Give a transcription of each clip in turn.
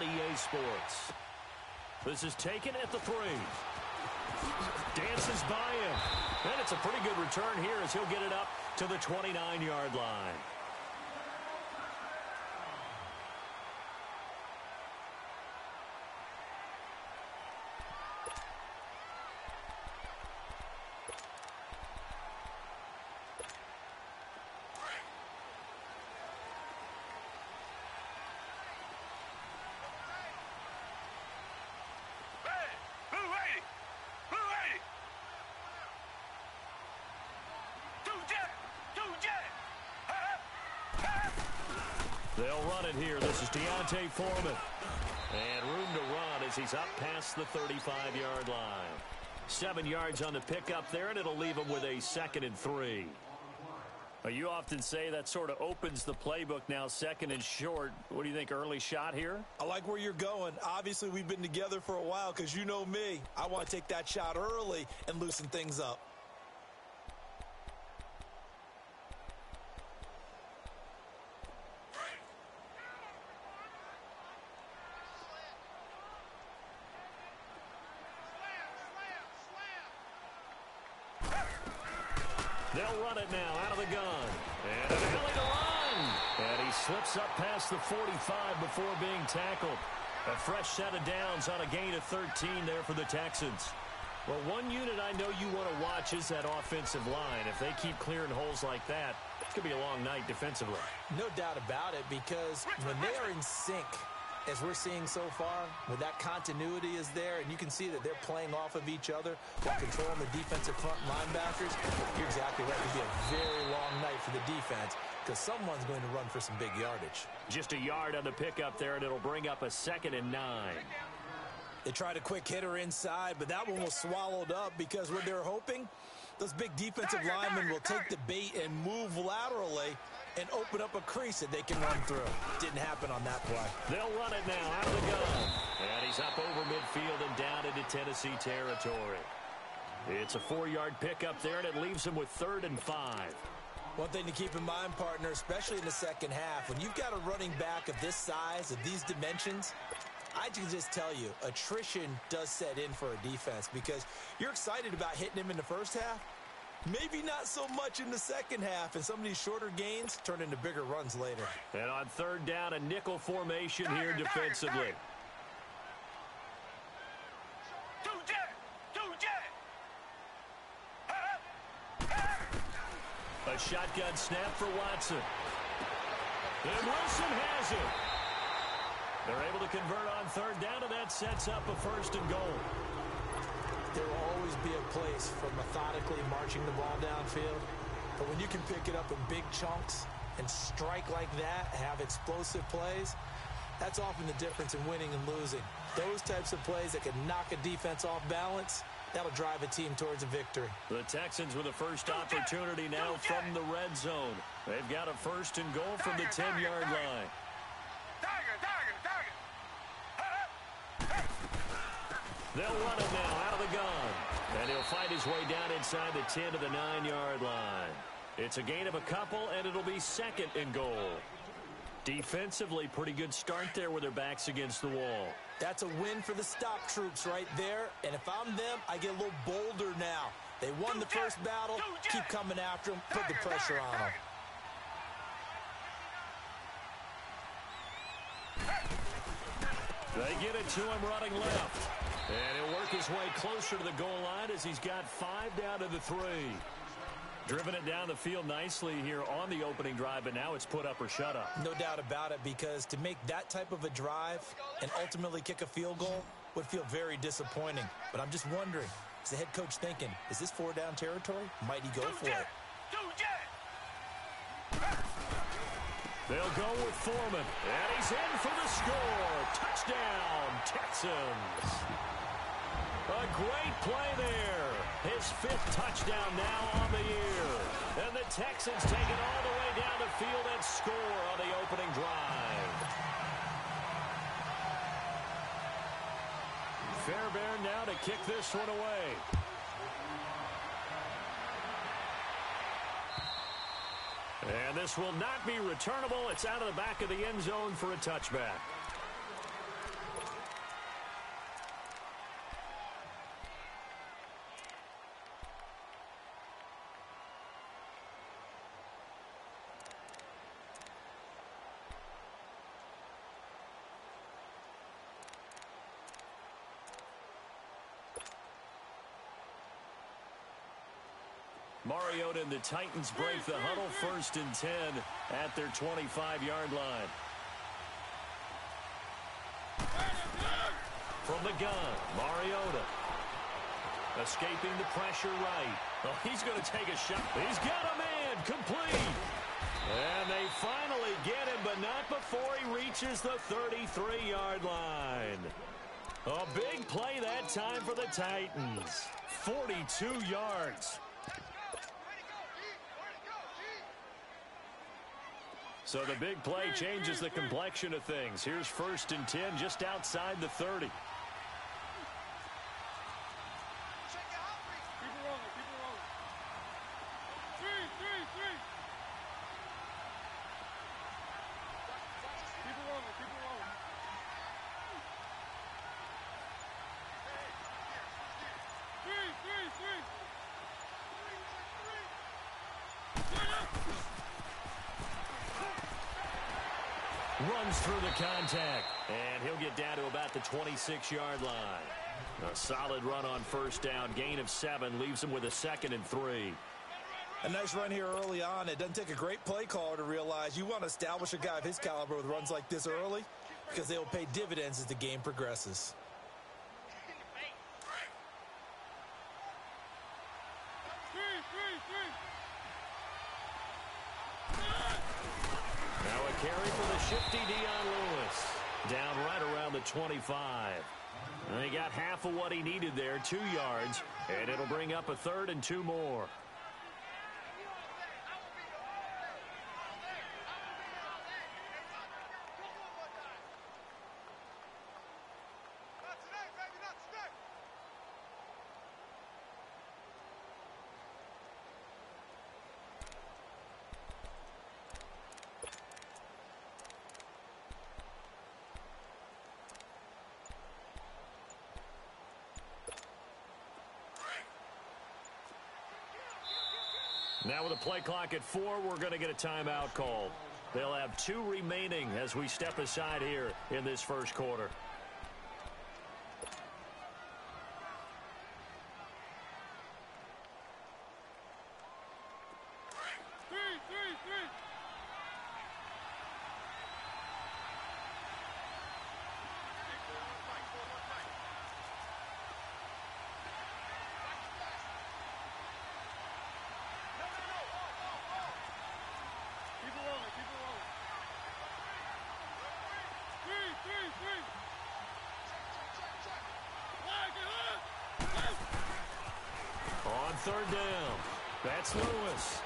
EA Sports. This is taken at the 3. Dances by him. And it's a pretty good return here as he'll get it up to the 29-yard line. They'll run it here. This is Deontay Foreman. And room to run as he's up past the 35-yard line. 7 yards on the pickup there, and it'll leave him with a 2nd and 3. You often say that sort of opens the playbook now, 2nd and short. What do you think, early shot here? I like where you're going. Obviously, we've been together for a while because you know me. I want to take that shot early and loosen things up. They'll run it now out of the gun. And an alley to run. And he slips up past the 45 before being tackled. A fresh set of downs on a gain of 13 there for the Texans. Well, one unit I know you want to watch is that offensive line. If they keep clearing holes like that, it's going to be a long night defensively. No doubt about it, because when they are in sync, as we're seeing so far, when that continuity is there, and you can see that they're playing off of each other while controlling the defensive front linebackers, you're exactly right. It'll be a very long night for the defense because someone's going to run for some big yardage. Just a yard on the pickup there, and it'll bring up a 2nd and 9. They tried a quick hitter inside, but that one was swallowed up because what they're hoping, those big defensive linemen will take the bait and move laterally and open up a crease that they can run through. Didn't happen on that play. They'll run it now out of the gun. And he's up over midfield and down into Tennessee territory. It's a 4-yard pickup there, and it leaves him with 3rd and 5. One thing to keep in mind, partner, especially in the second half, when you've got a running back of this size, of these dimensions, I can just tell you, attrition does set in for a defense because you're excited about hitting him in the first half. Maybe not so much in the second half, and some of these shorter gains turn into bigger runs later. And on 3rd down, a nickel formation here defensively. A shotgun snap for Watson. And Wilson has it. They're able to convert on 3rd down, and that sets up a 1st and goal. There will always be a place for methodically marching the ball downfield. But when you can pick it up in big chunks and strike like that, have explosive plays, that's often the difference in winning and losing. Those types of plays that can knock a defense off balance, that'll drive a team towards a victory. The Texans with a first opportunity now from the red zone. They've got a 1st and goal from the 10-yard line. They'll run it now out of the gun. And he'll fight his way down inside the 10 to the 9-yard line. It's a gain of a couple, and it'll be 2nd and goal. Defensively, pretty good start there with their backs against the wall. That's a win for the stop troops right there. And if I'm them, I get a little bolder now. They won the first battle. Keep coming after them. Put the pressure on them. They get it to him running left. And he'll work his way closer to the goal line as he's got 5 down to the 3. Driven it down the field nicely here on the opening drive, but now it's put up or shut up. No doubt about it, because to make that type of a drive and ultimately kick a field goal would feel very disappointing. But I'm just wondering, is the head coach thinking, is this 4-down territory? Might he go for it? They'll go with Foreman, and he's in for the score. Touchdown, Texans. A great play there. His 5th touchdown now on the year. And the Texans take it all the way down the field and score on the opening drive. Fairbairn now to kick this one away. And this will not be returnable. It's out of the back of the end zone for a touchback. Mariota and the Titans break the huddle, 1st and 10 at their 25-yard line. From the gun, Mariota. Escaping the pressure right. Oh, he's going to take a shot. He's got a man. Complete. And they finally get him, but not before he reaches the 33-yard line. A big play that time for the Titans. 42 yards. So the big play changes the complexion of things. Here's 1st and 10 just outside the 30. Runs through the contact, and he'll get down to about the 26-yard line. A solid run on 1st down, gain of 7, leaves him with a 2nd and 3. A nice run here early on. It doesn't take a great play caller to realize you want to establish a guy of his caliber with runs like this early because they will pay dividends as the game progresses. Now a carry for the shifty Dion Lewis. Down right around the 25. And he got half of what he needed there, 2 yards, and it'll bring up a 3rd and 2 more. Now with a play clock at 4, we're going to get a timeout call. They'll have 2 remaining as we step aside here in this 1st quarter. On 3rd down, that's Lewis.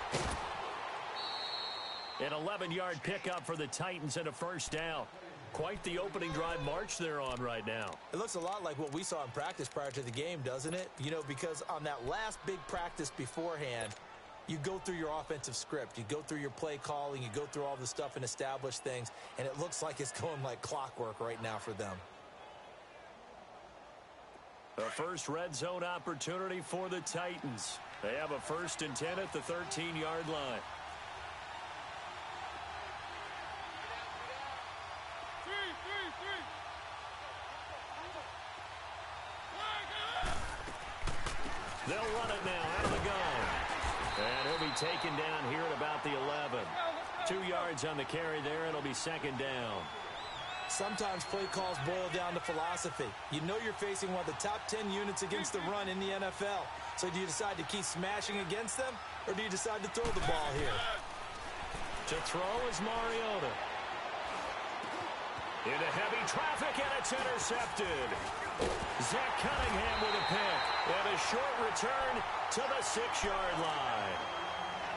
An 11-yard pickup for the Titans and a 1st down. Quite the opening drive march they're on right now. It looks a lot like what we saw in practice prior to the game, doesn't it? You know, because on that last big practice beforehand, you go through your offensive script. You go through your play calling. You go through all the stuff and establish things. And it looks like it's going like clockwork right now for them. The first red zone opportunity for the Titans. They have a 1st and 10 at the 13-yard line. They'll run it now out of the gun. And he'll be taken down here at about the 11. 2 yards on the carry there. It'll be 2nd down. Sometimes play calls boil down to philosophy. You know you're facing one of the top 10 units against the run in the NFL. So do you decide to keep smashing against them, or do you decide to throw the ball here? To throw is Mariota. Into heavy traffic, and it's intercepted. Zach Cunningham with a pick. And a short return to the 6-yard line.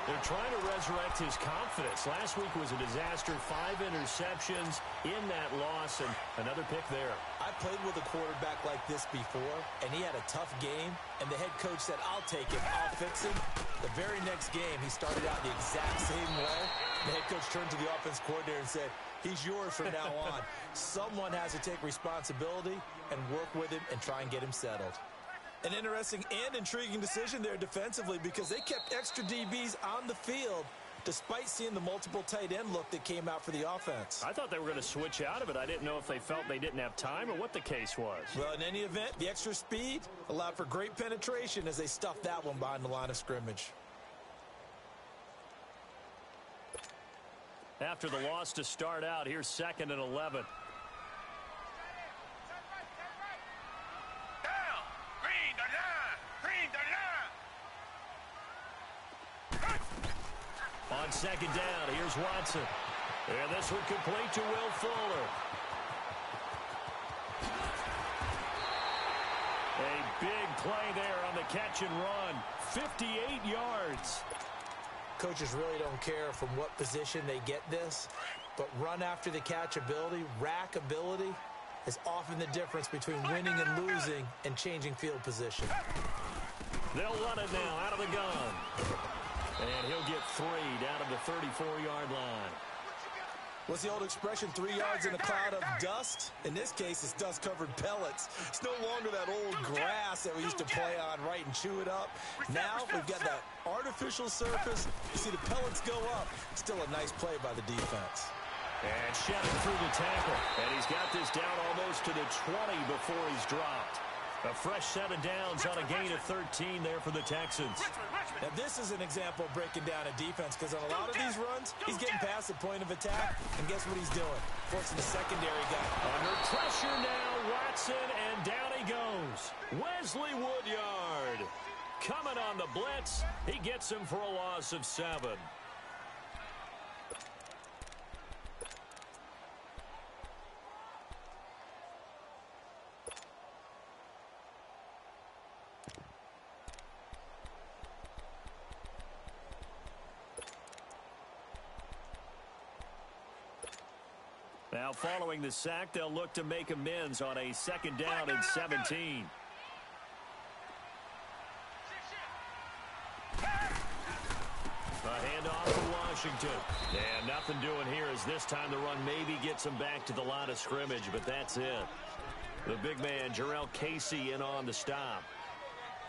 They're trying to resurrect his confidence. Last week was a disaster. 5 interceptions in that loss, and another pick there. I played with a quarterback like this before, and he had a tough game, and the head coach said, I'll take him, I'll fix him. The very next game, he started out the exact same way. The head coach turned to the offense coordinator and said, he's yours from now on. Someone has to take responsibility and work with him and try and get him settled. An interesting and intriguing decision there defensively because they kept extra DBs on the field despite seeing the multiple tight end look that came out for the offense. I thought they were going to switch out of it. I didn't know if they felt they didn't have time or what the case was. Well, in any event, the extra speed allowed for great penetration as they stuffed that one behind the line of scrimmage. after the loss to start out. Here's 2nd and 11. On 2nd down, here's Watson. And this one complete to Will Fuller. A big play there on the catch and run. 58 yards. Coaches really don't care from what position they get this, but run after the catch ability, rack ability, is often the difference between winning and losing and changing field position. They'll run it now out of the gun. And he'll get 3 down to the 34-yard line. What's the old expression, 3 yards in a cloud of dust? In this case, it's dust-covered pellets. It's no longer that old grass that we used to play on, right, and chew it up. Now we've got that artificial surface. You see the pellets go up. Still a nice play by the defense. And shedding through the tackle. And he's got this down almost to the 20 before he's dropped. A fresh set of downs on a gain of 13 there for the Texans. Now, this is an example of breaking down a defense, because on a lot of these runs, he's getting past the point of attack, and guess what he's doing? Forcing the secondary guy. Under pressure now, Watson, and down he goes. Wesley Woodyard coming on the blitz. He gets him for a loss of 7. Now, following the sack, they'll look to make amends on a 2nd down and 17. A handoff for Washington. And nothing doing here as this time the run maybe gets him back to the line of scrimmage, but that's it. The big man, Jarrell Casey, in on the stop.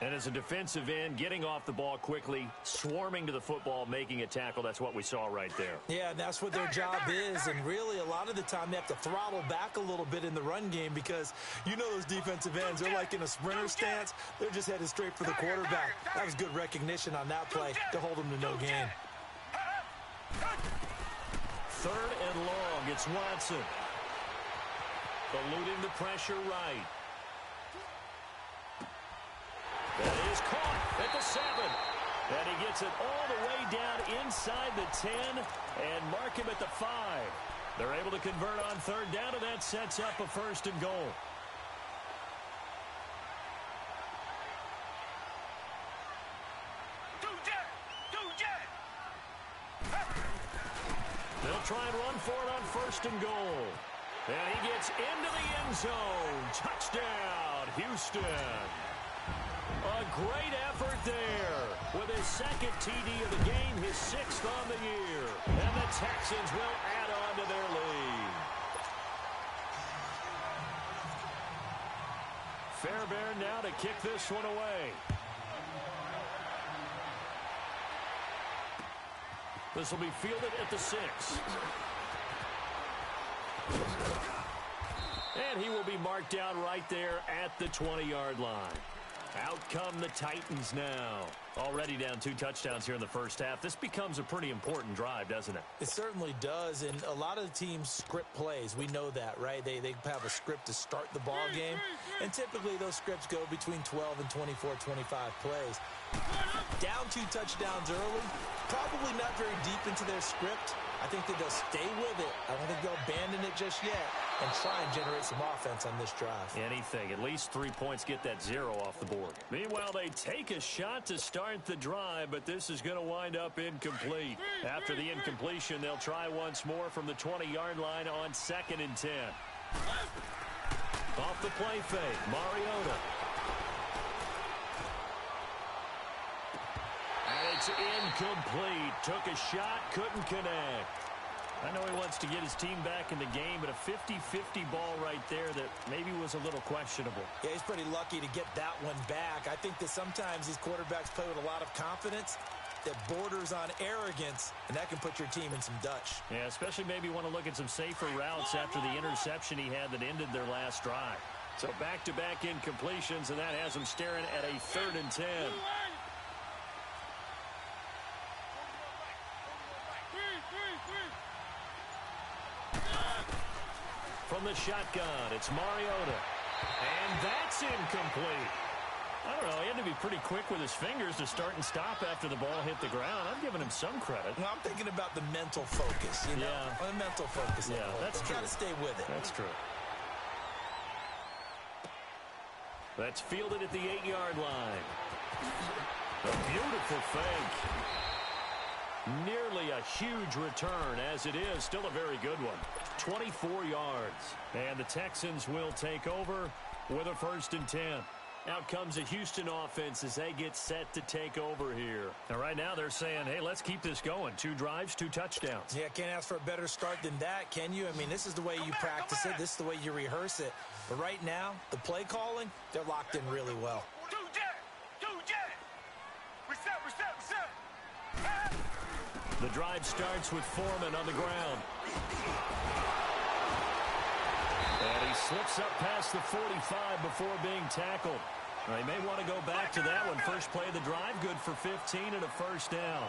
And as a defensive end, getting off the ball quickly, swarming to the football, making a tackle, that's what we saw right there. Yeah, and that's what their job is. And really, a lot of the time, they have to throttle back a little bit in the run game, because you know those defensive ends, they're like in a sprinter stance. They're just headed straight for the quarterback. That was good recognition on that play to hold them to no gain. 3rd and long. It's Watson. Eluding the pressure right. That is caught at the 7. And he gets it all the way down inside the 10 and mark him at the 5. They're able to convert on 3rd down, and that sets up a 1st and goal. They'll try and run for it on 1st and goal. And he gets into the end zone. Touchdown, Houston. A great effort there with his 2nd TD of the game, his 6th on the year. And the Texans will add on to their lead. Fairbairn now to kick this one away. This will be fielded at the 6. And he will be marked down right there at the 20-yard line. Out come the Titans now. Already down 2 touchdowns here in the first half. This becomes a pretty important drive, doesn't it? It certainly does, and a lot of the teams script plays. We know that, right? They have a script to start the ball game, and typically those scripts go between 12 and 24, 25 plays. Down 2 touchdowns early, probably not very deep into their script. I think that they'll stay with it. I don't think they'll abandon it just yet and try and generate some offense on this drive. Anything. At least 3 points, get that 0 off the board. Meanwhile, they take a shot to start the drive, but this is going to wind up incomplete. After the incompletion, they'll try once more from the 20-yard line on 2nd and 10. Off the play fake, Mariota. And it's incomplete. Took a shot, couldn't connect. I know he wants to get his team back in the game, but a 50-50 ball right there that maybe was a little questionable. Yeah, he's pretty lucky to get that one back. I think that sometimes these quarterbacks play with a lot of confidence that borders on arrogance, and that can put your team in some Dutch. Yeah, especially maybe want to look at some safer routes after the interception he had that ended their last drive. So back-to-back incompletions, and that has him staring at a 3rd and 10. the shotgun. It's Mariota. And that's incomplete. I don't know. He had to be pretty quick with his fingers to start and stop after the ball hit the ground. I'm giving him some credit. Well, I'm thinking about the mental focus, you know? Yeah. The mental focus. Yeah, that's true. Got to stay with it. That's true. That's fielded at the 8-yard line. A beautiful fake. Nearly a huge return, as it is. Still a very good one. 24 yards. And the Texans will take over with a 1st and 10. Out comes the Houston offense as they get set to take over here. And right now they're saying, hey, let's keep this going. 2 drives, 2 touchdowns. Yeah, can't ask for a better start than that, can you? I mean, this is the way you practice it. This is the way you rehearse it. But right now, the play calling, they're locked in really well. The drive starts with Foreman on the ground. And he slips up past the 45 before being tackled. Now, he may want to go back to that one. First play of the drive, good for 15 and a 1st down.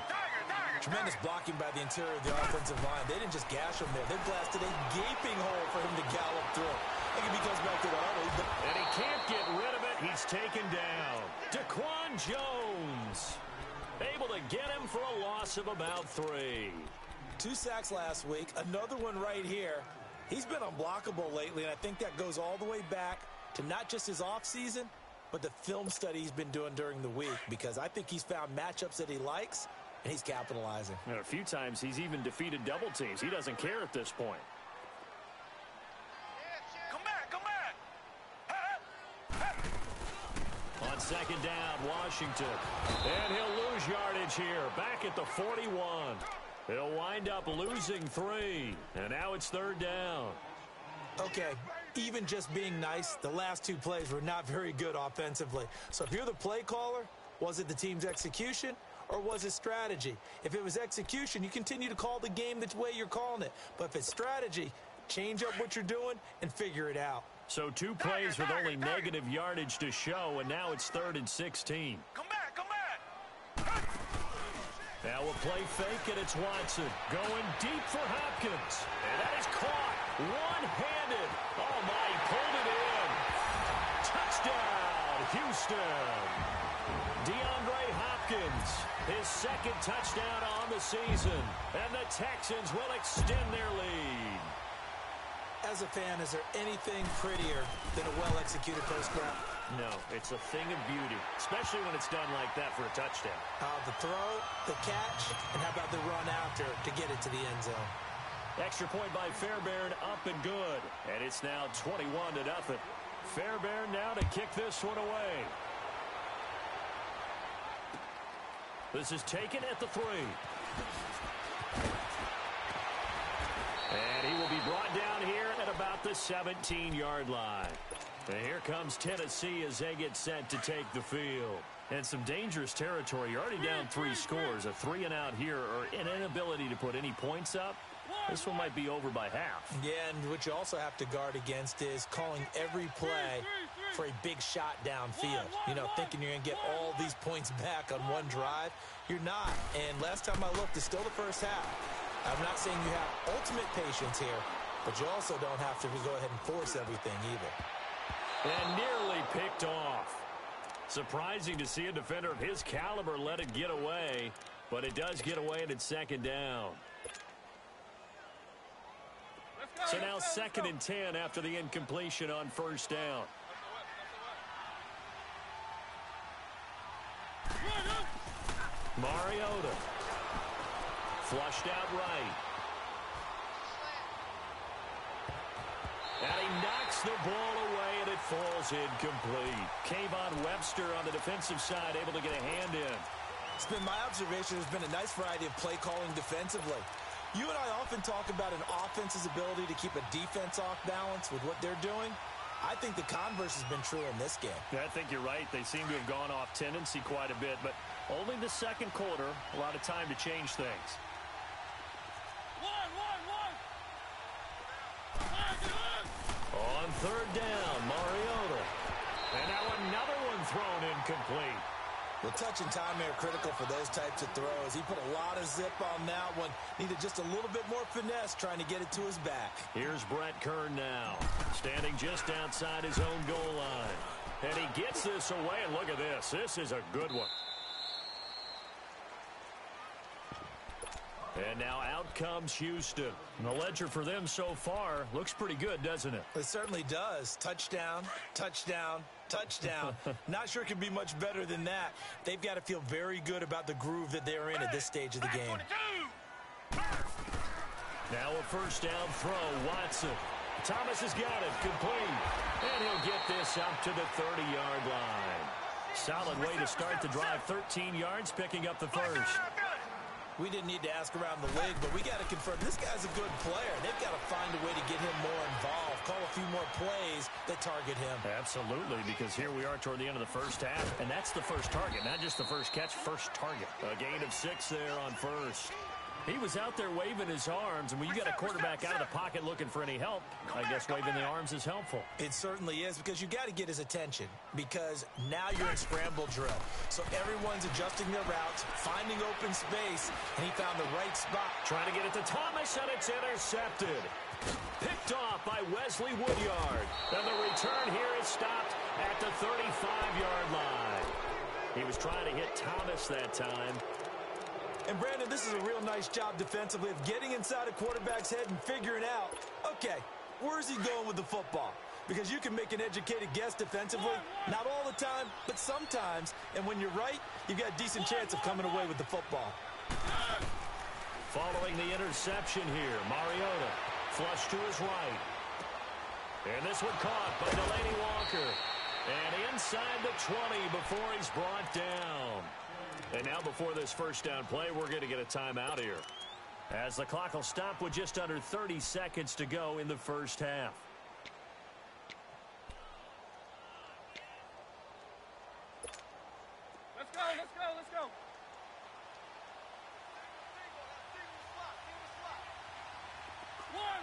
Tremendous blocking by the interior of the offensive line. They didn't just gash him there. They blasted a gaping hole for him to gallop through. I think if he goes back to the huddle, and he can't get rid of it. He's taken down. Daquan Jones able to get him for a loss of about 3. 2 sacks last week. Another one right here. He's been unblockable lately, and I think that goes all the way back to not just his offseason, but the film study he's been doing during the week, because I think he's found matchups that he likes, and he's capitalizing. And a few times he's even defeated double teams. He doesn't care at this point. On 2nd down, Washington. And he'll lose yardage here. Back at the 41. He'll wind up losing 3. And now it's 3rd down. Okay, even just being nice, the last 2 plays were not very good offensively. So if you're the play caller, was it the team's execution or was it strategy? If it was execution, you continue to call the game the way you're calling it. But if it's strategy, change up what you're doing and figure it out. So 2 plays with only negative yardage to show, and now it's 3rd and 16. Come back. Now a play fake, and it's Watson going deep for Hopkins. And that is caught one-handed. Oh, my, he pulled it in. Touchdown, Houston. DeAndre Hopkins, his 2nd touchdown on the season. And the Texans will extend their lead. As a fan, is there anything prettier than a well-executed post grab? No, it's a thing of beauty, especially when it's done like that for a touchdown. The throw, the catch, and how about the run after to get it to the end zone? Extra point by Fairbairn, up and good. And it's now 21-0. Fairbairn now to kick this one away. This is taken at the 3. And he will be brought down here at about the 17-yard line. And here comes Tennessee as they get set to take the field. And some dangerous territory. You're already down 3 scores. A 3-and-out here, or an inability to put any points up. This one might be over by half. Yeah, and what you also have to guard against is calling every play for a big shot downfield. You know, thinking you're going to get all these points back on one drive. You're not. And last time I looked, it's still the first half. I'm not saying you have ultimate patience here, but you also don't have to go ahead and force everything either. And nearly picked off. Surprising to see a defender of his caliber let it get away, but it does get away and it's 2nd down. So now 2nd and 10 after the incompletion on 1st down. Mariota. Flushed out right. And he knocks the ball away, and it falls incomplete. Kayvon Webster on the defensive side able to get a hand in. It's been my observation there's been a nice variety of play calling defensively. You and I often talk about an offense's ability to keep a defense off balance with what they're doing. I think the converse has been true in this game. Yeah, I think you're right. They seem to have gone off tendency quite a bit, but only the 2nd quarter, a lot of time to change things. On 3rd down, Mariota. And now another one thrown incomplete. Well, touch and timing are critical for those types of throws. He put a lot of zip on that one. Needed just a little bit more finesse trying to get it to his back. Here's Brett Kern now, standing just outside his own goal line. And he gets this away, and look at this. This is a good one. And now out comes Houston. And the ledger for them so far looks pretty good, doesn't it? It certainly does. Touchdown, touchdown, touchdown. Not sure it could be much better than that. They've got to feel very good about the groove that they're in at this stage of the game. Now a first down throw, Watson. Thomas has got it, complete. And he'll get this up to the 30-yard line. Solid way to start the drive, 13 yards, picking up the first. We didn't need to ask around the league, but we got to confirm this guy's a good player. They've got to find a way to get him more involved, call a few more plays that target him. Absolutely, because here we are toward the end of the first half, and that's the first target, not just the first catch, first target. A gain of 6 there on first. He was out there waving his arms, and when you got a quarterback out of the pocket looking for any help, I guess waving the arms is helpful. It certainly is, because you got to get his attention, because now you're in scramble drill. So everyone's adjusting their routes, finding open space, and he found the right spot. Trying to get it to Thomas, and it's intercepted. Picked off by Wesley Woodyard. And the return here is stopped at the 35-yard line. He was trying to hit Thomas that time. And, Brandon, this is a real nice job defensively of getting inside a quarterback's head and figuring out, okay, where's he going with the football? Because you can make an educated guess defensively, not all the time, but sometimes. And when you're right, you've got a decent chance of coming away with the football. Following the interception here, Mariota flush to his right. And this one caught by Delaney Walker. And inside the 20 before he's brought down. And now before this first down play, we're going to get a timeout here, as the clock will stop with just under 30 seconds to go in the first half. Let's go, let's go, let's go. One.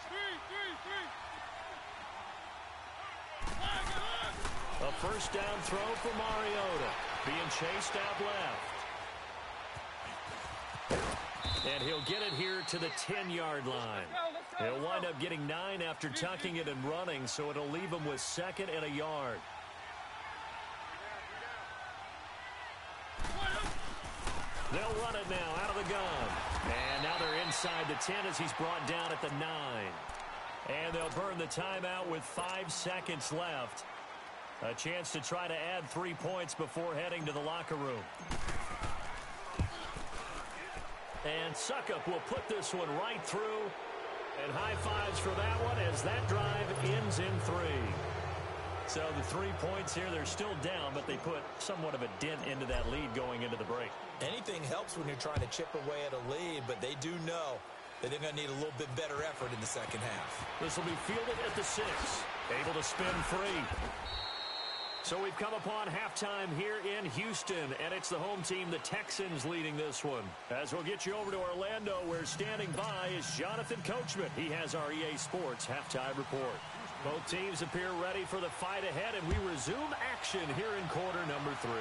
Three. A first down throw for Mariota, being chased out left. And he'll get it here to the 10-yard line. He'll wind up getting 9 after tucking it and running, so it'll leave him with 2nd and a yard. They'll run it now out of the gun. And now they're inside the 10 as he's brought down at the 9. And they'll burn the timeout with 5 seconds left. A chance to try to add 3 points before heading to the locker room. And Suckup will put this one right through. And high fives for that one as that drive ends in 3. So the 3 points here, they're still down, but they put somewhat of a dent into that lead going into the break. Anything helps when you're trying to chip away at a lead, but they do know that they're going to need a little bit better effort in the second half. This will be fielded at the 6. Able to spin free. So we've come upon halftime here in Houston, and it's the home team, the Texans, leading this one. As we'll get you over to Orlando, where standing by is Jonathan Coachman. He has our EA Sports halftime report. Both teams appear ready for the fight ahead, and we resume action here in quarter number 3.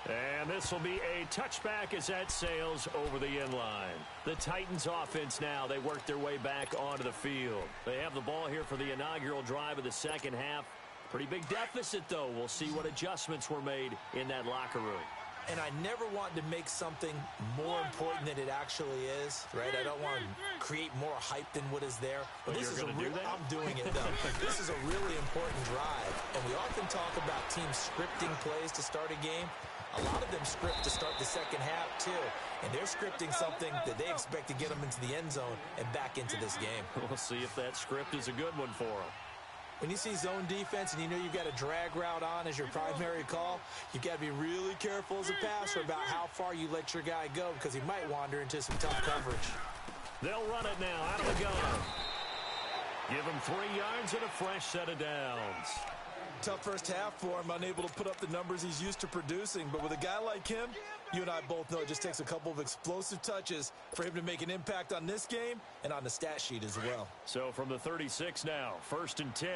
And this will be a touchback as that sails over the end line. The Titans offense now, they work their way back onto the field. They have the ball here for the inaugural drive of the second half. Pretty big deficit, though. We'll see what adjustments were made in that locker room. And I never want to make something more important than it actually is, right? I don't want to create more hype than what is there. But this is a real, I'm doing it, though. This is a really important drive. And we often talk about teams scripting plays to start a game. A lot of them script to start the second half, too. And they're scripting something that they expect to get them into the end zone and back into this game. We'll see if that script is a good one for them. When you see zone defense and you know you've got a drag route on as your primary call, you've got to be really careful as a passer about how far you let your guy go, because he might wander into some tough coverage. They'll run it now out of the gun. Give him 3 yards and a fresh set of downs. Tough first half for him, unable to put up the numbers he's used to producing. But with a guy like him, you and I both know it just takes a couple of explosive touches for him to make an impact on this game and on the stat sheet as well. So from the 36 now, 1st and 10.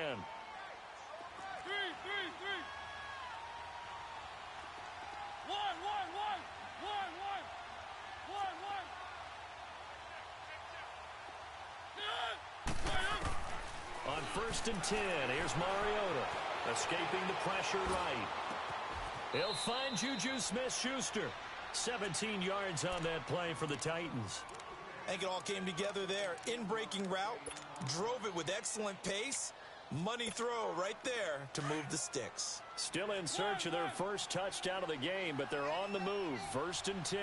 first and 10. Here's Mariota, escaping the pressure right. He'll find Juju Smith-Schuster. 17 yards on that play for the Titans. I think it all came together there. In-breaking route, drove it with excellent pace. Money throw right there to move the sticks. Still in search of their first touchdown of the game, but they're on the move. First and 10.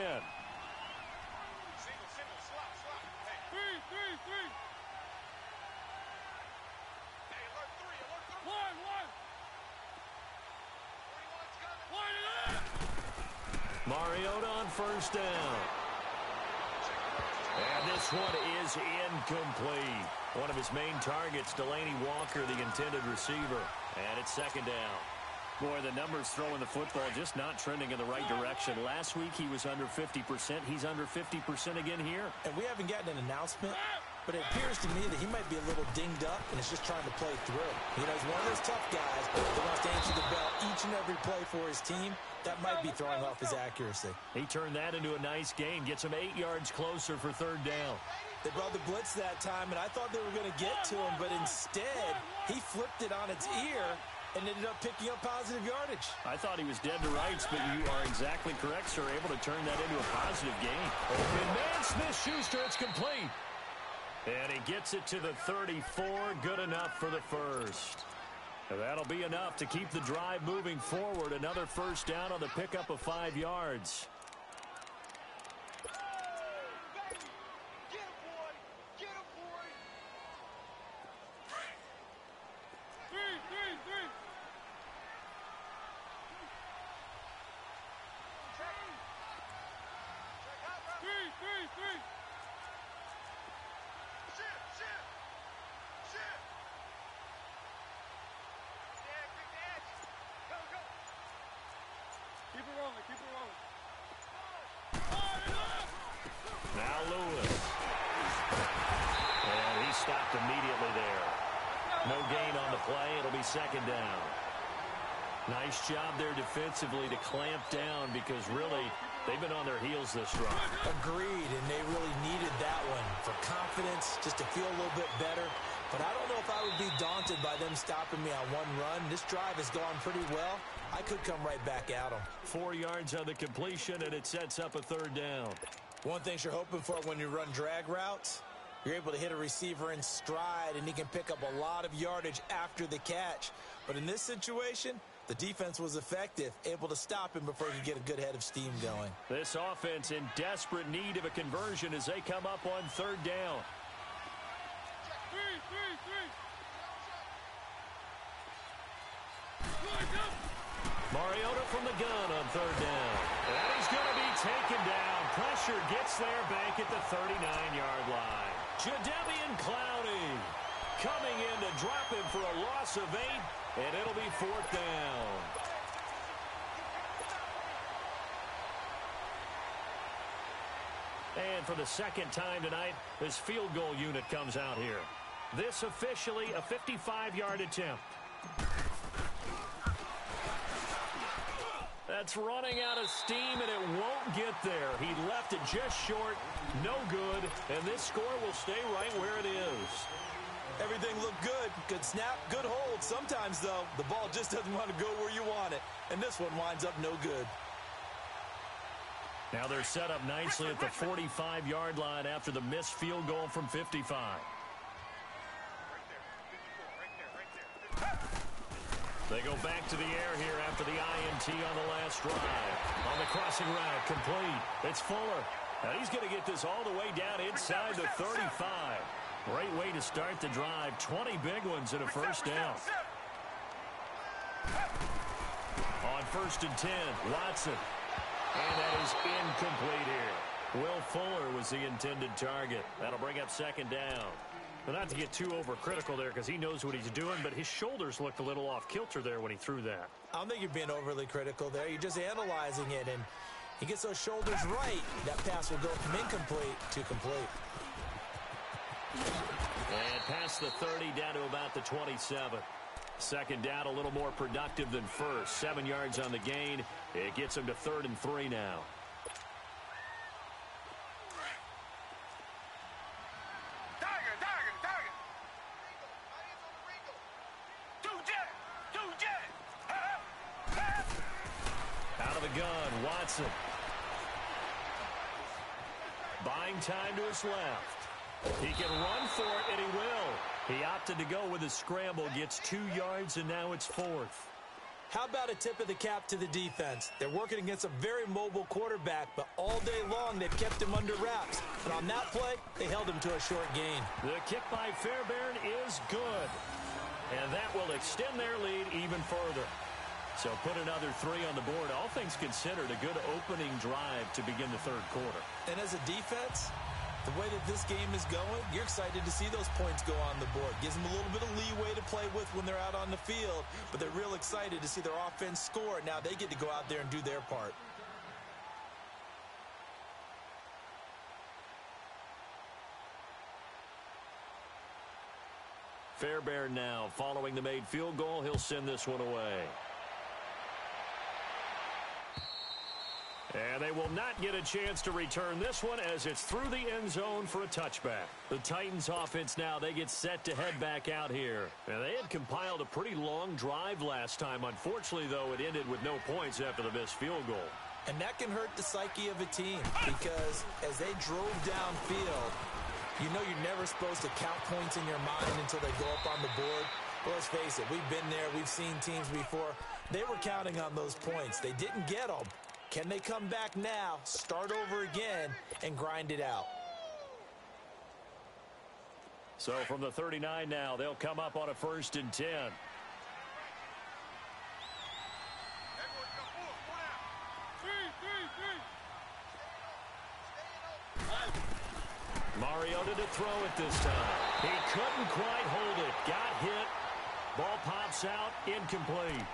Mariota on first down. And this one is incomplete. One of his main targets, Delaney Walker, the intended receiver. And it's second down. Boy, the numbers throwing the football just not trending in the right direction. Last week he was under 50%. He's under 50% again here. And we haven't gotten an announcement, but it appears to me that he might be a little dinged up and is just trying to play through. You know, he's one of those tough guys that wants to answer the bell each and every play for his team. That might be throwing off his accuracy. He turned that into a nice gain. Gets him 8 yards closer for third down. They brought the blitz that time, and I thought they were going to get to him, but instead, he flipped it on its ear and ended up picking up positive yardage. I thought he was dead to rights, but you are exactly correct, sir. Able to turn that into a positive gain. Open man, Smith-Schuster, it's complete. And he gets it to the 34. Good enough for the first. And that'll be enough to keep the drive moving forward. Another first down on the pickup of 5 yards. Now Lewis. And he stopped immediately there. No gain on the play. It'll be second down. Nice job there defensively to clamp down because really they've been on their heels this drive. Agreed, and they really needed that one for confidence, just to feel a little bit better. But I don't know if I would be daunted by them stopping me on one run. This drive has gone pretty well. I could come right back at them. 4 yards on the completion, and it sets up a third down. One thing you're hoping for when you run drag routes, you're able to hit a receiver in stride, and he can pick up a lot of yardage after the catch. But in this situation, the defense was effective, able to stop him before he could get a good head of steam going. This offense in desperate need of a conversion as they come up on third down. Mariota from the gun on third down. And he's going to be taken down. Pressure gets there back at the 39-yard line. Jadeveon Clowney coming in to drop him for a loss of 8, and it'll be fourth down. And for the second time tonight, this field goal unit comes out here. This officially a 55-yard attempt. That's running out of steam, and it won't get there. He left it just short, no good, and this score will stay right where it is. Everything looked good. Good snap, good hold. Sometimes, though, the ball just doesn't want to go where you want it, and this one winds up no good. Now they're set up nicely at the 45-yard line after the missed field goal from 55. They go back to the air here after the INT on the last drive. On the crossing route, complete. It's Fuller. And he's going to get this all the way down inside the 35. Great way to start the drive. 20 big ones and a first down. On first and 10, Watson. And that is incomplete here. Will Fuller was the intended target. That'll bring up second down. But not to get too overcritical there because he knows what he's doing, but his shoulders looked a little off kilter there when he threw that. I don't think you're being overly critical there. You're just analyzing it, and he gets those shoulders right. That pass will go from incomplete to complete. And past the 30 down to about the 27. Second down a little more productive than first. 7 yards on the gain. It gets him to 3rd and 3 now. gun, Watson. Buying time to his left. He can run for it, and he will. He opted to go with a scramble, gets 2 yards, and now it's 4th. How about a tip of the cap to the defense? They're working against a very mobile quarterback, but all day long they've kept him under wraps. And on that play, they held him to a short gain. The kick by Fairbairn is good. And that will extend their lead even further. So put another 3 on the board. All things considered, a good opening drive to begin the third quarter. And as a defense, the way that this game is going, you're excited to see those points go on the board. Gives them a little bit of leeway to play with when they're out on the field, but they're real excited to see their offense score. Now they get to go out there and do their part. Fairbairn now following the made field goal. He'll send this one away. And they will not get a chance to return this one as it's through the end zone for a touchback. The Titans offense now, they get set to head back out here. And they had compiled a pretty long drive last time. Unfortunately, though, it ended with no points after the missed field goal. And that can hurt the psyche of a team because as they drove downfield, you know you're never supposed to count points in your mind until they go up on the board. Well, let's face it, we've been there. We've seen teams before. They were counting on those points. They didn't get them. Can they come back now, start over again, and grind it out? So from the 39 now, they'll come up on a 1st and 10. Mariota to throw it this time. He couldn't quite hold it. Got hit. Ball pops out. Incomplete.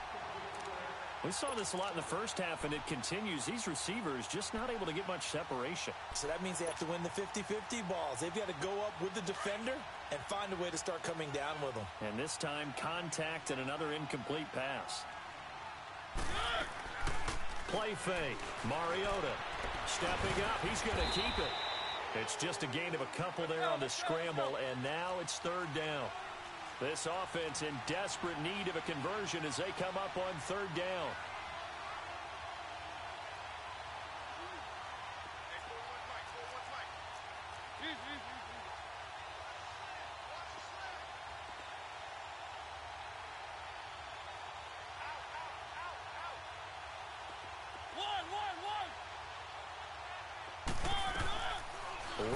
We saw this a lot in the first half, and it continues. These receivers just not able to get much separation. So that means they have to win the 50-50 balls. They've got to go up with the defender and find a way to start coming down with them. And this time, contact and another incomplete pass. Play fake. Mariota stepping up. He's going to keep it. It's just a gain of a couple there on the scramble, and now it's 3rd down. This offense in desperate need of a conversion as they come up on 3rd down.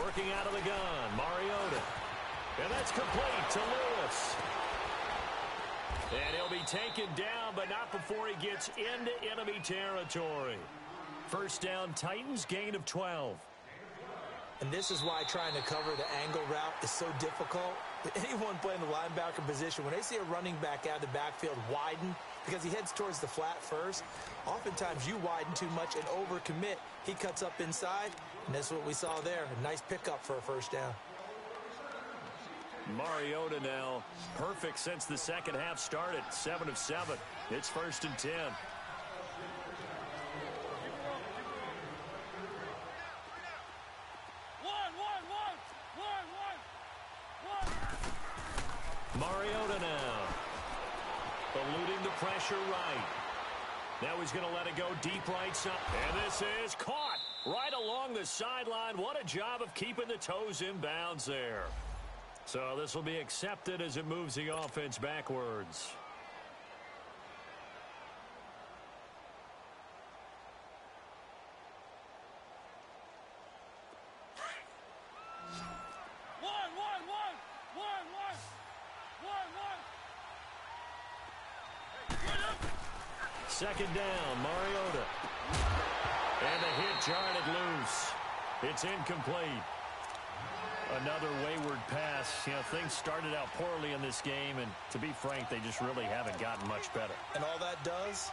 Working out of the gun, Mariota. And that's complete to Lewis. And he'll be taken down, but not before he gets into enemy territory. 1st down, Titans, gain of 12. And this is why trying to cover the angle route is so difficult. Anyone playing the linebacker position, when they see a running back out of the backfield widen because he heads towards the flat first, oftentimes you widen too much and overcommit. He cuts up inside, and that's what we saw there. A nice pickup for a 1st down. Mariota now perfect since the second half started. 7 of 7. It's 1st and 10. Mariota now eluding the pressure right. Now he's going to let it go deep right side. And this is caught right along the sideline. What a job of keeping the toes in bounds there. So this will be accepted as it moves the offense backwards. Second down, Mariota. And the hit jarred it loose. It's incomplete. Another wayward pass. You know, things started out poorly in this game, and to be frank, they just really haven't gotten much better. And all that does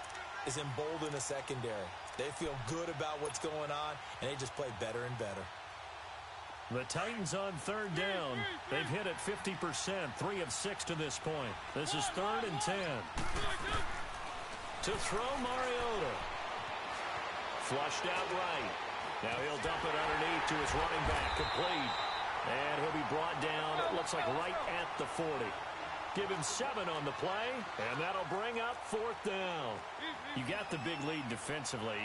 is embolden a secondary. They feel good about what's going on, and they just play better and better. The Titans on 3rd down. They've hit it 50%, 3 of 6 to this point. This is 3rd and 10. To throw, Mariota. Flushed out right. Now he'll dump it underneath to his running back. Complete. And he'll be brought down, it looks like right at the 40. Give him 7 on the play, and that'll bring up 4th down. You got the big lead defensively.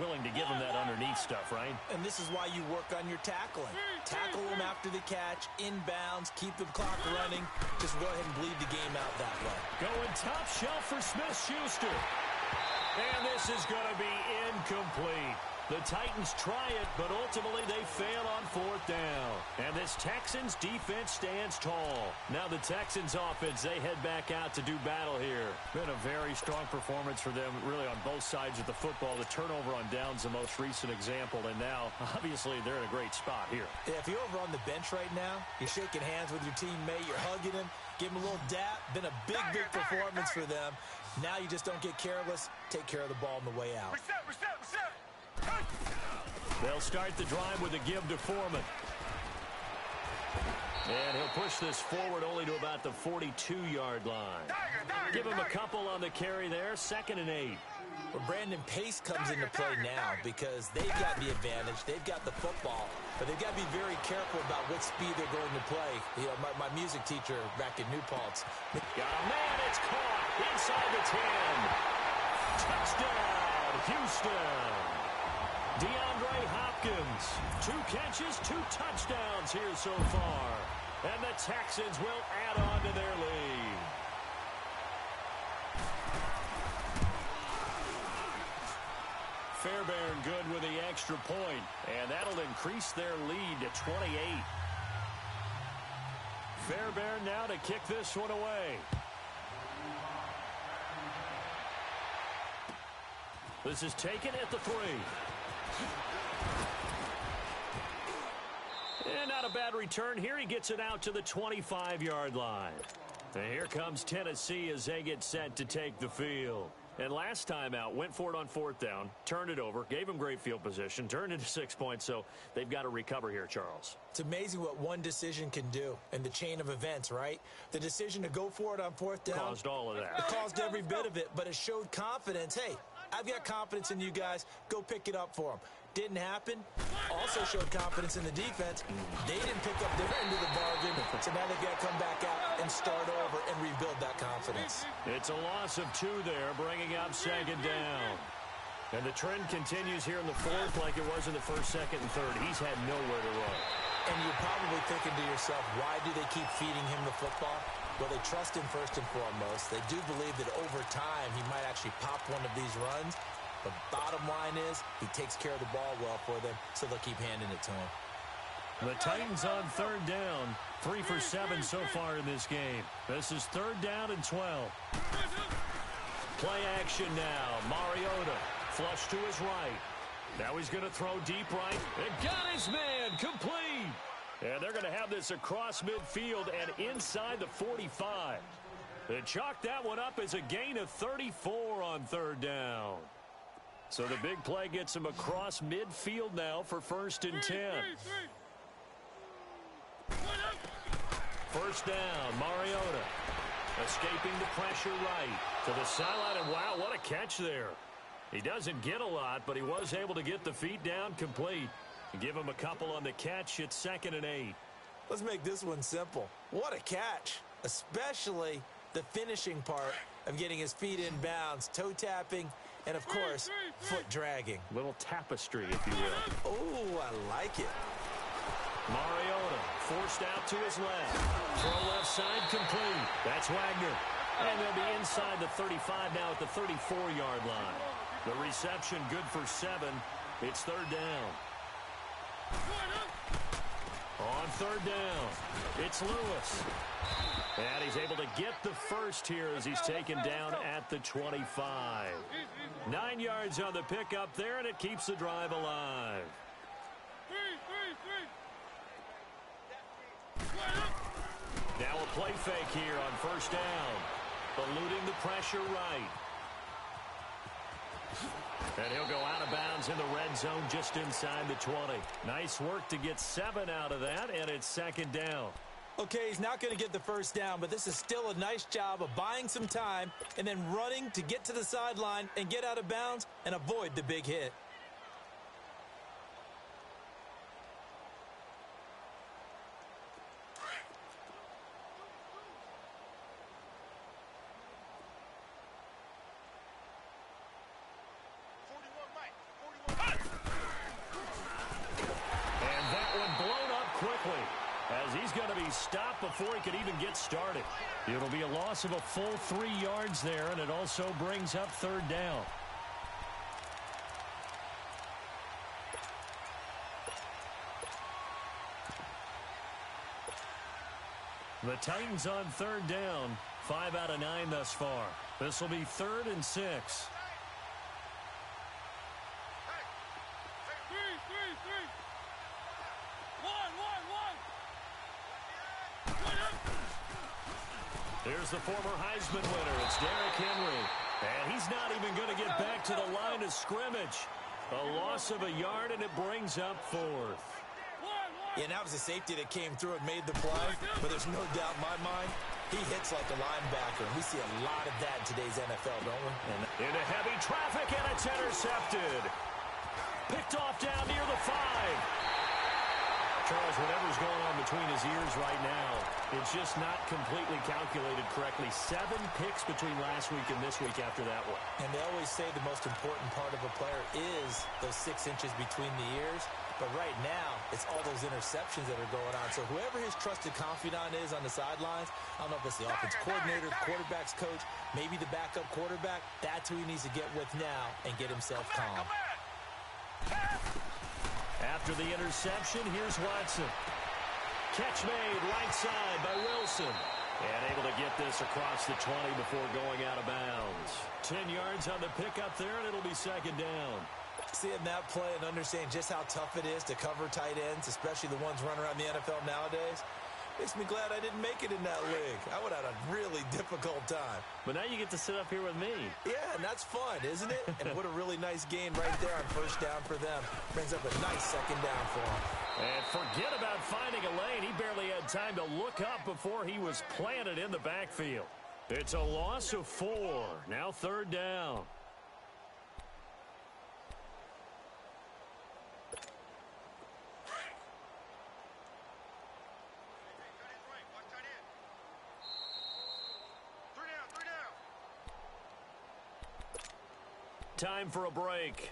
Willing to give him that underneath stuff, right? And this is why you work on your tackling. Tackle them after the catch, inbounds, keep the clock running. Just go ahead and bleed the game out that way. Going top shelf for Smith-Schuster. And this is going to be incomplete. The Titans try it, but ultimately they fail on 4th down. And this Texans defense stands tall. Now the Texans offense, they head back out to do battle here. Been a very strong performance for them, really on both sides of the football. The turnover on downs, the most recent example. And now, obviously, they're in a great spot here. Yeah, if you're over on the bench right now, you're shaking hands with your teammate, you're hugging him, give him a little dap. Been a big, big performance for them. Now you just don't get careless. Take care of the ball on the way out. Reset. They'll start the drive with a give to Foreman. And he'll push this forward only to about the 42-yard line. Give him a couple on the carry there, 2nd and 8. Well, Brandon, pace comes into play now because they've got the advantage. They've got the football, but they've got to be very careful about what speed they're going to play. You know, my music teacher back in New Paltz. Got a man, it's caught inside the 10. Touchdown, Houston. DeAndre Hopkins, 2 catches, 2 touchdowns here so far. And the Texans will add on to their lead. Fairbairn good with the extra point, and that'll increase their lead to 28. Fairbairn now to kick this one away. This is taken at the 3. And not a bad return here. He gets it out to the 25-yard line. And here comes Tennessee as they get set to take the field. And last time out, went for it on 4th down, turned it over, gave him great field position, turned into 6 points, so they've got to recover here, Charles. It's amazing what one decision can do in the chain of events, right? The decision to go for it on 4th down. Caused all of that. It caused every bit of it, but it showed confidence. Hey, I've got confidence in you guys. Go pick it up for them. Didn't happen. Also showed confidence in the defense. They didn't pick up their end of the bargain, so now they've got to come back out and start over and rebuild that confidence. It's a loss of 2 there, bringing up 2nd down. And the trend continues here in the 4th like it was in the 1st, 2nd, and 3rd. He's had nowhere to run. And you're probably thinking to yourself, why do they keep feeding him the football? Well, they trust him first and foremost. They do believe that over time he might actually pop one of these runs. The bottom line is he takes care of the ball well for them, so they'll keep handing it to him. The Titans on 3rd down, 3 for 7 so far in this game. This is 3rd down and 12. Play action now. Mariota flush to his right. Now he's going to throw deep right. And got his man complete. And they're going to have this across midfield and inside the 45. They chalk that one up as a gain of 34 on 3rd down. So the big play gets him across midfield now for 1st and 10. 1st down, Mariota. Escaping the pressure right to the sideline. And wow, what a catch there. He doesn't get a lot, but he was able to get the feet down complete. And give him a couple on the catch. It's 2nd and 8. Let's make this one simple. What a catch, especially the finishing part of getting his feet in bounds, toe tapping, and, of course, foot dragging. Little tapestry, if you will. Oh, I like it. Mariota forced out to his left. Throw left side complete. That's Wagner. And they'll be inside the 35 now at the 34-yard line. The reception good for 7. It's 3rd down. On 3rd down, it's Lewis. And he's able to get the first here as he's taken down at the 25. 9 yards on the pickup there, and it keeps the drive alive. Now a play fake here on 1st down. Eluding the pressure right. And he'll go out of bounds in the red zone just inside the 20. Nice work to get 7 out of that, and it's 2nd down. Okay, he's not going to get the first down, but this is still a nice job of buying some time and then running to get to the sideline and get out of bounds and avoid the big hit. stopped before he could even get started. It'll be a loss of a full 3 yards there, and it also brings up third down. The Titans on third down. 5 out of 9 thus far. This will be 3rd and 6. Here's the former Heisman winner. It's Derrick Henry. And he's not even going to get back to the line of scrimmage. A loss of a yard, and it brings up 4th. Yeah, that was a safety that came through and made the play, but there's no doubt in my mind, he hits like a linebacker, and we see a lot of that in today's NFL, don't we? And into heavy traffic, and it's intercepted. Picked off down near the 5. Charles, whatever's going on between his ears right now, it's just not completely calculated correctly. 7 picks between last week and this week after that one. And they always say the most important part of a player is those 6 inches between the ears. But right now, it's all those interceptions that are going on. So whoever his trusted confidant is on the sidelines, I don't know if it's the offense coordinator, the quarterback's coach, maybe the backup quarterback, that's who he needs to get with now and get himself calm. After the interception, here's Watson. Catch made right side by Wilson. And able to get this across the 20 before going out of bounds. 10 yards on the pickup there, and it'll be 2nd down. Seeing that play and understanding just how tough it is to cover tight ends, especially the ones running around the NFL nowadays, makes me glad I didn't make it in that league. I would have had a really difficult time. But now you get to sit up here with me. Yeah, and that's fun, isn't it? And what a really nice gain right there on 1st down for them. Brings up a nice 2nd down for them. And forget about finding a lane. He barely had time to look up before he was planted in the backfield. It's a loss of 4. Now 3rd down. Time for a break.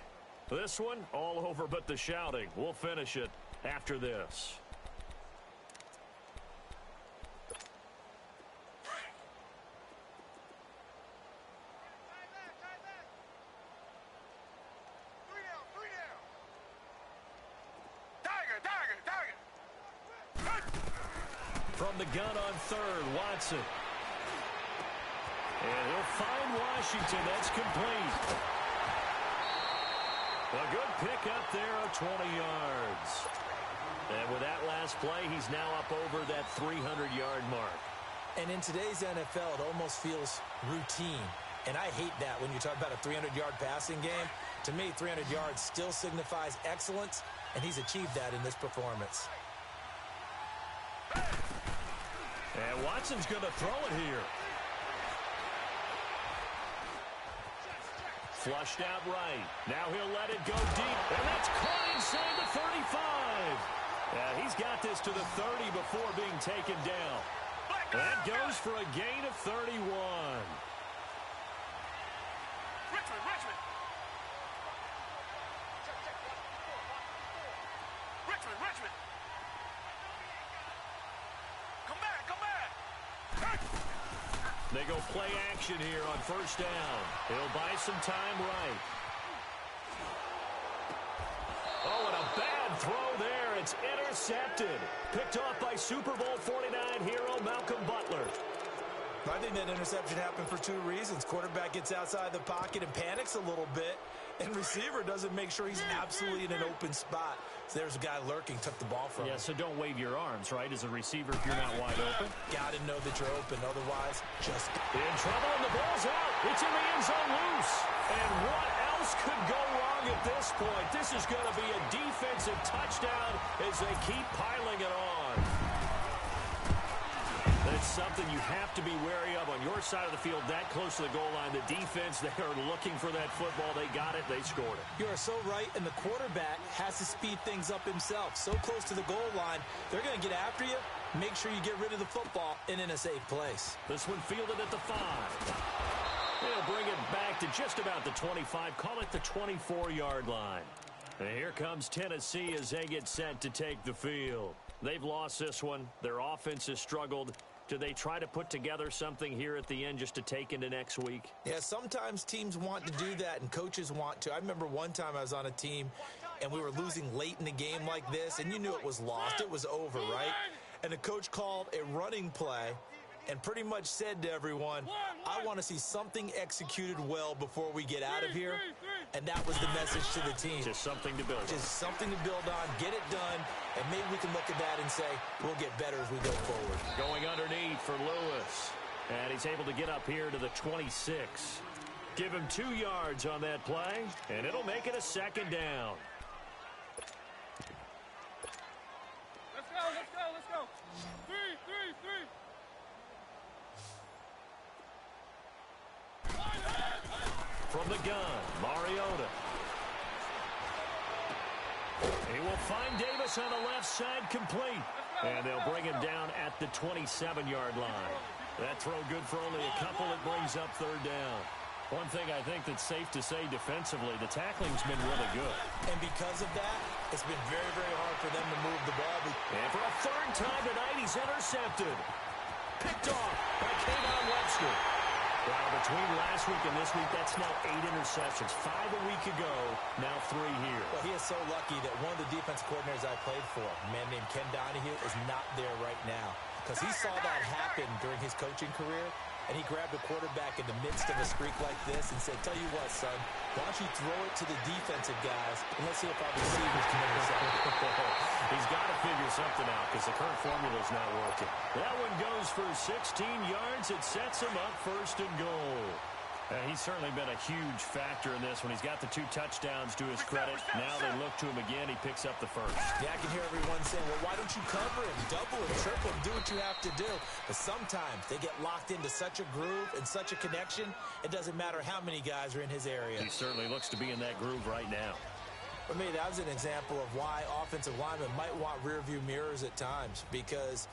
This one, all over but the shouting. We'll finish it after this. From the gun on 3rd, Watson. And he'll find Washington. That's complete. A good pick up there of 20 yards. And with that last play, he's now up over that 300-yard mark. And in today's NFL, it almost feels routine. And I hate that when you talk about a 300-yard passing game. To me, 300 yards still signifies excellence, and he's achieved that in this performance. And Watson's going to throw it here. Flushed out right. Now he'll let it go deep. And that's caught inside the 35. He's got this to the 30 before being taken down. That goes for a gain of 31. Richmond. Come back. They go play action here on 1st down. He'll buy some time right. Oh, and a bad throw there. It's intercepted. Picked off by Super Bowl 49 hero Malcolm Butler. I think that interception happened for 2 reasons. Quarterback gets outside the pocket and panics a little bit, and receiver doesn't make sure he's absolutely in an open spot. So there's a guy lurking, took the ball from him. Yeah, so don't wave your arms, right, as a receiver if you're not wide open. Got to know that you're open, otherwise just... In trouble, and the ball's out. It's in the end zone loose. And what else could go wrong at this point? This is going to be a defensive touchdown as they keep piling it on. That's something you have to be wary of on your side of the field, that close to the goal line. The defense, they are looking for that football. They got it. They scored it. You are so right, and the quarterback has to speed things up himself. So close to the goal line, they're going to get after you. Make sure you get rid of the football and in a safe place. This one fielded at the 5. They'll bring it back to just about the 25. Call it the 24-yard line. And here comes Tennessee as they get set to take the field. They've lost this one. Their offense has struggled. Do they try to put together something here at the end just to take into next week? Yeah, sometimes teams want to do that and coaches want to. I remember one time I was on a team and we were losing late in the game like this, and you knew it was lost. It was over, right? And the coach called a running play and pretty much said to everyone, I want to see something executed well before we get out of here. And that was the message to the team. Just something to build on. Just something to build on, get it done, and maybe we can look at that and say, we'll get better as we go forward. Going underneath for Lewis. And he's able to get up here to the 26. Give him 2 yards on that play, and it'll make it a second down. Let's go, let's go, let's go. Three. From the gun, Mariota. He will find Davis on the left side, complete. And they'll bring him down at the 27-yard line. That throw good for only a couple. It brings up third down. One thing I think that's safe to say defensively, the tackling's been really good. And because of that, it's been very, very hard for them to move the ball. And for a third time tonight, he's intercepted. Picked off by Kayvon Webster. Well, between last week and this week, that's now 8 interceptions. 5 a week ago, now 3 here. Well, he is so lucky that one of the defense coordinators I played for, a man named Ken Donahue, is not there right now. Because he saw that happen during his coaching career, and he grabbed a quarterback in the midst of a streak like this and said, tell you what, son, why don't you throw it to the defensive guys, and let's see if our receivers can intercept. He's got to figure something out because the current formula is not working. That one goes for 16 yards. It sets him up first and goal. He's certainly been a huge factor in this one. He's got the 2 touchdowns to his credit. Now they look to him again. He picks up the first. Yeah, I can hear everyone saying, well, why don't you cover him, double him, triple him, do what you have to do. But sometimes they get locked into such a groove and such a connection, it doesn't matter how many guys are in his area. He certainly looks to be in that groove right now. For me, that was an example of why offensive linemen might want rear-view mirrors at times, because